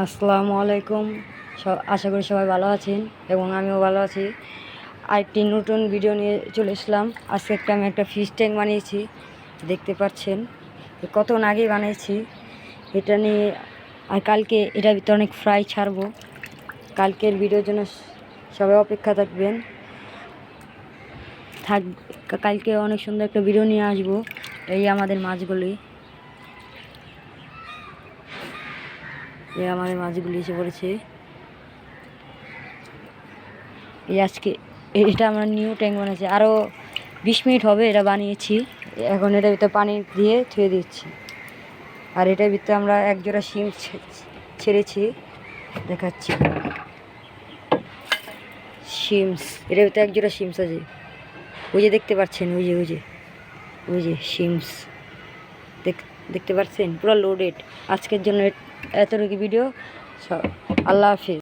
আসসালামু আলাইকুম। আশা করি সবাই ভালো আছেন এবং আমিও ভালো আছি। আরেকটি নতুন ভিডিও নিয়ে চলে এসলাম। আজকে আমি একটা ফিশ ট্যাঙ্ক বানিয়েছি, দেখতে পাচ্ছেন। কতক্ষণ আগেই বানিয়েছি এটা নিয়ে। আর কালকে এটার ভিতরে অনেক ফ্রাই ছাড়বো। কালকের ভিডিওর জন্য সবাই অপেক্ষা থাকবেন। কালকে অনেক সুন্দর একটা ভিডিও নিয়ে আসবো। এই আমাদের মাছগুলি, আমাদের মাছগুলি এসে পড়েছে। এই আজকে এটা আমরা নিউ ট্যাঙ্ক বানিয়েছি, আরও 20 মিনিট হবে এটা বানিয়েছি। এখন এটার ভিতরে পানি দিয়ে ধুয়ে দিচ্ছি। আর এটার ভিতরে আমরা এক জোড়া শিম ছেড়েছি, দেখাচ্ছি। শিমস, এটার ভিতরে এক জোড়া শিমস আছে, ওই যে দেখতে পাচ্ছেন, ওই যে শিমস দেখতে পাচ্ছেন, পুরো লোডেড। আজকের জন্য এতটুকু ভিডিও। আল্লাহ হাফিজ।